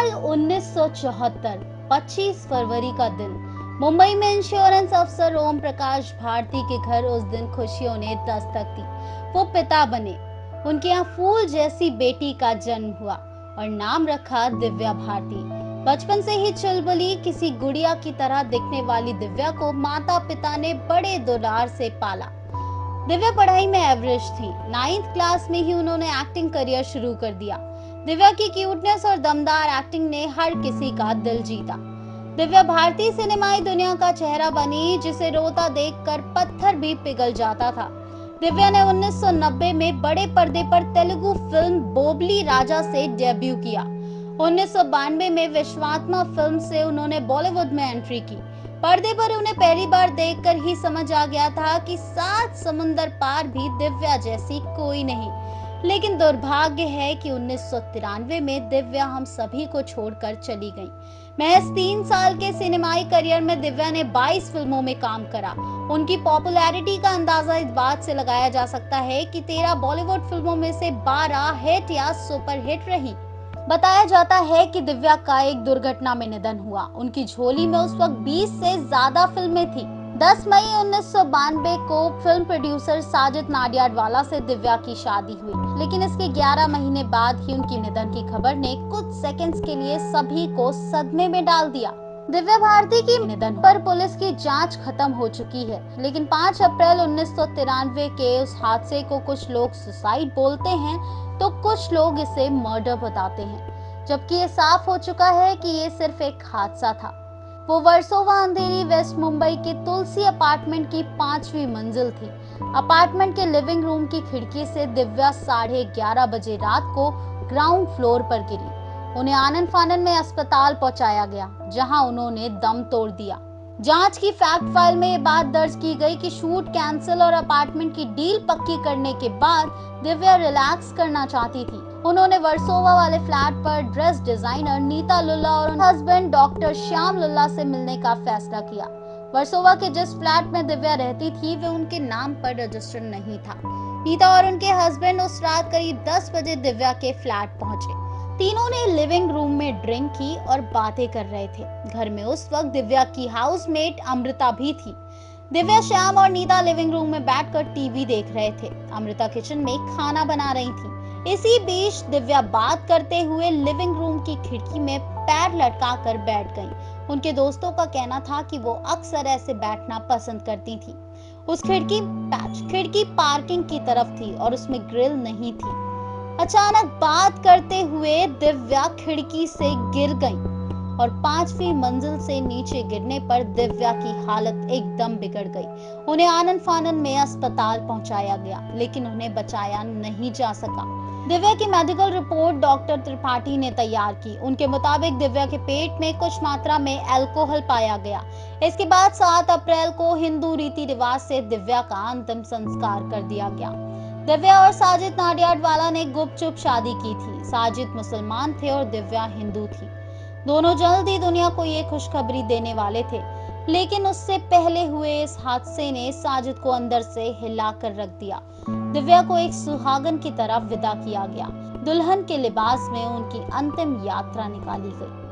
साल 1974, 25 फरवरी का दिन। मुंबई में इंश्योरेंस अफसर ओम प्रकाश भारती के घर उस दिन खुशियों ने दस्तक दी। वो पिता बने। उनके यहाँ फूल जैसी बेटी का जन्म हुआ और नाम रखा दिव्या भारती। बचपन से ही चुलबुली, किसी गुड़िया की तरह दिखने वाली दिव्या को माता पिता ने बड़े दुलार से पाला। दिव्या पढ़ाई में एवरेज थी। 9th क्लास में ही उन्होंने एक्टिंग करियर शुरू कर दिया। दिव्या की क्यूटनेस और दमदार एक्टिंग ने हर किसी का दिल जीता। दिव्या भारती सिनेमाई दुनिया का चेहरा बनी, जिसे रोता देखकर पत्थर भी पिघल जाता था। दिव्या ने 1990 में बड़े पर्दे पर तेलुगु फिल्म बोबली राजा से डेब्यू किया। 1992 में विश्वात्मा फिल्म से उन्होंने बॉलीवुड में एंट्री की। पर्दे पर उन्हें पहली बार देखकर ही समझ आ गया था कि 7 समुंदर पार भी दिव्या जैसी कोई नहीं। लेकिन दुर्भाग्य है कि 1993 में दिव्या हम सभी को छोड़कर चली गईं। महज 3 साल के सिनेमाई करियर में दिव्या ने 22 फिल्मों में काम करा। उनकी पॉपुलैरिटी का अंदाजा इस बात से लगाया जा सकता है कि 13 बॉलीवुड फिल्मों में से 12 हिट या सुपर हिट रही। बताया जाता है कि दिव्या का एक दुर्घटना में निधन हुआ। उनकी झोली में उस वक्त 20 से ज्यादा फिल्में थी। 10 मई 1992 को फिल्म प्रोड्यूसर साजिद नाडियाडवाला से दिव्या की शादी हुई, लेकिन इसके 11 महीने बाद ही उनकी निधन की खबर ने कुछ सेकंड्स के लिए सभी को सदमे में डाल दिया। दिव्या भारती की निधन पर पुलिस की जांच खत्म हो चुकी है, लेकिन 5 अप्रैल 1993 के उस हादसे को कुछ लोग सुसाइड बोलते हैं तो कुछ लोग इसे मर्डर बताते हैं, जबकि ये साफ हो चुका है कि ये सिर्फ एक हादसा था। वो वर्सोवा अंधेरी वेस्ट मुंबई के तुलसी अपार्टमेंट की 5वीं मंजिल थी। अपार्टमेंट के लिविंग रूम की खिड़की से दिव्या 11:30 बजे रात को ग्राउंड फ्लोर पर गिरी। उन्हें आनन फानन में अस्पताल पहुंचाया गया, जहां उन्होंने दम तोड़ दिया। जांच की फैक्ट फाइल में ये बात दर्ज की गई कि शूट कैंसिल और अपार्टमेंट की डील पक्की करने के बाद दिव्या रिलैक्स करना चाहती थी। उन्होंने वर्सोवा वाले फ्लैट पर ड्रेस डिजाइनर नीता लुल्ला और हस्बैंड डॉक्टर श्याम लुल्ला से मिलने का फैसला किया। वर्सोवा के जिस फ्लैट में दिव्या रहती थी वे उनके नाम पर रजिस्टर्ड नहीं था। नीता और उनके हस्बैंड उस रात करीब 10 बजे दिव्या के फ्लैट पहुंचे। तीनों ने लिविंग रूम में ड्रिंक की और बातें कर रहे थे। घर में उस वक्त दिव्या की हाउसमेट अमृता भी थी। दिव्या, श्याम और नीता लिविंग रूम में बैठकर टीवी देख रहे थे। अमृता किचन में खाना बना रही थी। इसी बीच दिव्या बात करते हुए लिविंग रूम की खिड़की में पैर लटकाकर बैठ गईं। उनके दोस्तों का कहना था कि वो अक्सर ऐसे बैठना पसंद करती थी। उस खिड़की पार्किंग की तरफ थी और उसमें ग्रिल नहीं थी। अचानक बात करते हुए दिव्या खिड़की से गिर गईं और 5वीं मंजिल से नीचे गिरने पर दिव्या की हालत एकदम बिगड़ गई। उन्हें आनन फानन में अस्पताल पहुंचाया गया, लेकिन उन्हें बचाया नहीं जा सका। दिव्या की मेडिकल रिपोर्ट डॉक्टर त्रिपाठी ने तैयार की। उनके मुताबिक दिव्या के पेट में कुछ मात्रा में अल्कोहल पाया गया। इसके बाद 7 अप्रैल को हिंदू रीति रिवाज से दिव्या का अंतिम संस्कार कर दिया गया। दिव्या और साजिद नाडियाडवाला ने गुपचुप शादी की थी। साजिद मुसलमान थे और दिव्या हिंदू थी। दोनों जल्द ही दुनिया को ये खुशखबरी देने वाले थे, लेकिन उससे पहले हुए इस हादसे ने साजिद को अंदर से हिला कर रख दिया। दिव्या को एक सुहागन की तरह विदा किया गया। दुल्हन के लिबास में उनकी अंतिम यात्रा निकाली गई।